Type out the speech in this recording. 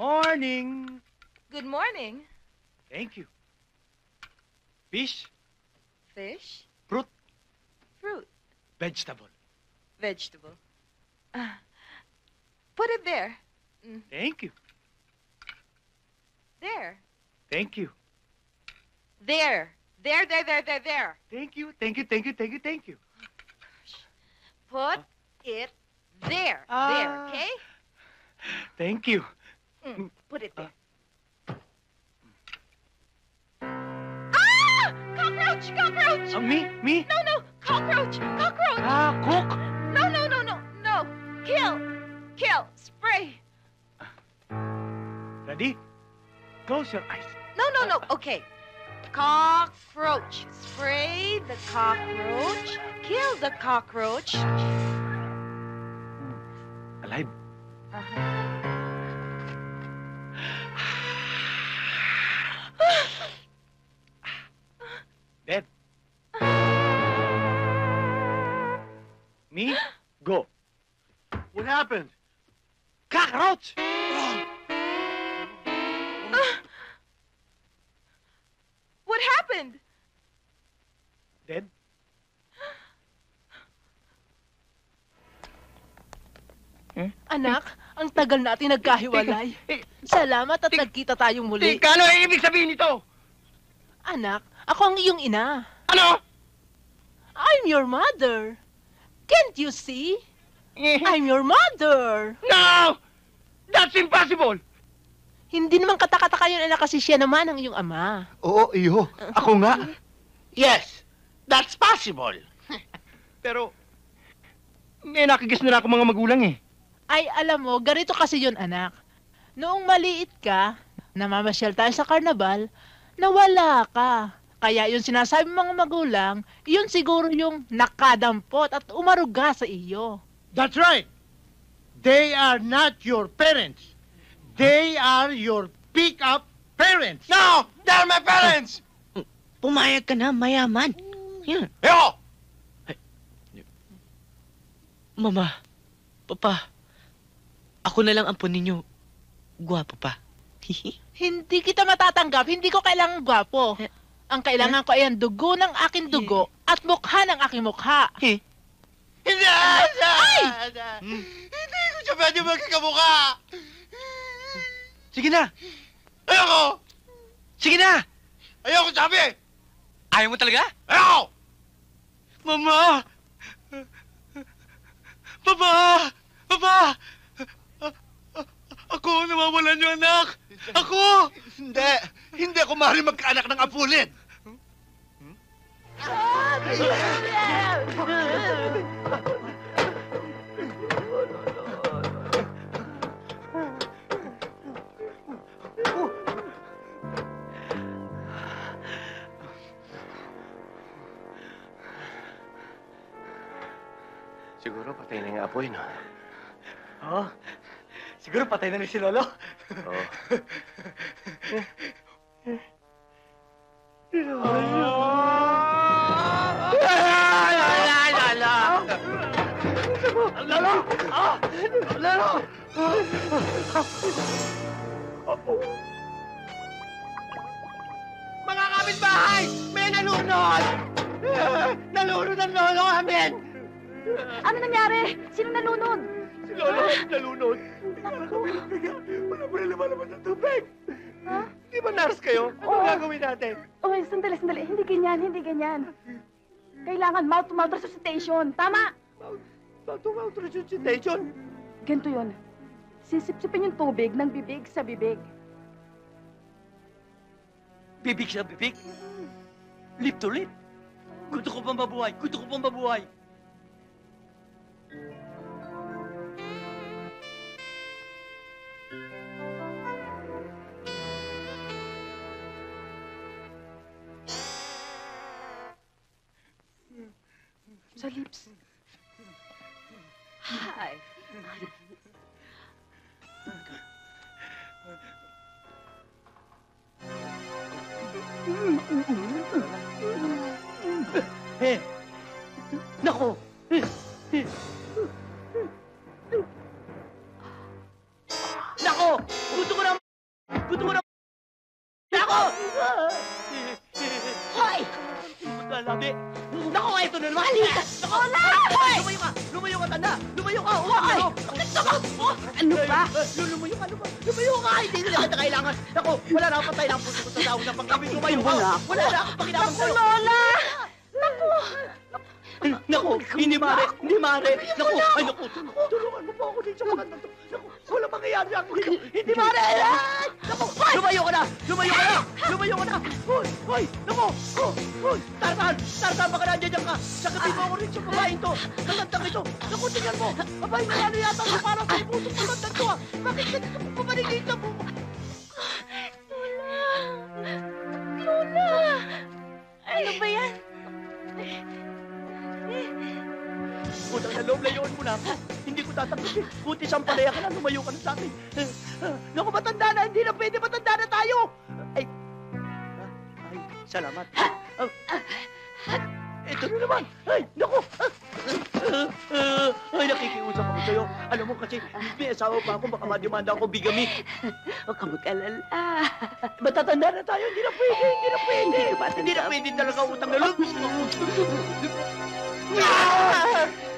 Morning. Good morning. Thank you. Fish, Fish? Fruit. Fruit. vegetable. Vegetable. Put it there. Thank you. There. Thank you. There. There. Thank you. Thank you. Thank you. Thank you. Thank you. Put it there. Ah. There, okay? Thank you. Put it there. Ah! Cockroach! Cockroach! Me? Me? No! Cockroach! Cockroach! Cook? No! Kill! Spray! Ready? Close your eyes. No. Okay. Cockroach. Spray the cockroach. Kill the cockroach. Alive. Dead. Me? Go. What happened? Cockroach! What happened? Dead? Anak, ang tagal natin nagkahiwalay. Salamat at nagkita tayong muli. Ano ang ibig sabihin nito? Anak, ako ang iyong ina. Ano? I'm your mother. Can't you see? I'm your mother. No! That's impossible! Hindi naman katakataka yun, anak, kasi siya naman ang iyong ama. Oo, iyo. Ako nga. Yes, that's possible. Pero, may nakagis na ako mga magulang eh. Ay, alam mo, ganito kasi yun, anak. Noong maliit ka, namamasyal tayo sa karnabal, nawala ka. Kaya yung sinasabi mga magulang, yun siguro yung nakadampot at umaruga sa iyo. That's right. They are not your parents. They are your pick-up parents. No! They're my parents! Pumayag ka na, mayaman. Yan. Ayoko! Mama, Papa, ako na lang ampon ninyo. Gwapo pa. Hindi kita matatanggap, hindi ko kailangan gwapo. Ang kailangan ko ay ang dugo ng aking dugo at mukha ng aking mukha. Hindi! Hindi ko siya pwede magkakamukha! Sige na! Ayoko! Sige na! Ayoko sabi! Ayaw mo talaga? Ayoko! Mama! Papa! Papa! Ako ang nawawalan niyo, anak! Ako! Hindi! Hindi ako maaaring magkaanak ng apulin! Siguro patay na yung apoy, no? Oo. Siguro patay na rin si Lolo. Oo. Lolo! Lolo! Mga kapitbahay! May nalunod! Nalunod ang lolo namin! Ano nangyari? Sino nalunod? Si Lolo nalunod! Wala pa rin lumalabas ng tubig! Ha? Di ba nurse kayo? Ano Oo. gagawin natin? Oh, sandali. Hindi ganyan. Kailangan mouth-to-mouth resuscitation. Tama! Mouth-to-mouth resuscitation? Ganito yun. Sisip-sipin yung tubig ng bibig sa bibig. Bibig sa bibig? Lip to lip? Gusto ko pang mabuhay! Sa lips. Hi. Nako! Nako! Gusto ko na... Gusto ko na... Nako! Hoy! Magkalabi! Nako, ito na naman! Halika! Nako! Hoy! Lumayo ka! Lumayo ka, tanda! Lumayo ka! Huwag Hoy! ano! Ano ba? Lumayo ka! Lumayo ka! Hindi na kita kailangan! Nako! Wala na akong patay na ang puso ko sa daon ng pagkabit. Lumayo ka! Wala na akong pakinabang sa'yo! Lola! Naku, hindi mare, hindi mare. Naku, ay naku, tulungan mo po ako dito sa magandang to. Naku, wala mangyayari ako dito. Hindi mare! Ay! Naku, lumayo ka na! Lumayo ka na! Lumayo ka na! Hoy, hoy, naku! Hoy, Tarzan! Tarzan, baka nandiyan ka! Sakatin mo ako rin sa babaeng to! Matandang ito! Naku, tingnan mo! Abay, ano yata sa parang sa puso ko matandang to ah! Bakit ka dito pumaligid na po? Lola! Ano ba yan? Utang na loob, layuan mo na ako. Hindi ko tatanggapin. Buti siyang pareha ka na, lumayo ka na sa akin. Naku, matanda na, hindi na pwede, matanda na tayo. Ay, salamat. Ito na naman. Ay, naku. Ay, nakikiusap ako sa'yo. Alam mo kasi, may asawa pa ako, baka madimanda ako bigami. Huwag ka mag-alala. Matatanda na tayo, hindi na pwede, hindi na pwede. Hindi ka matanda. Hindi na pwede talaga utang na loob. Ah!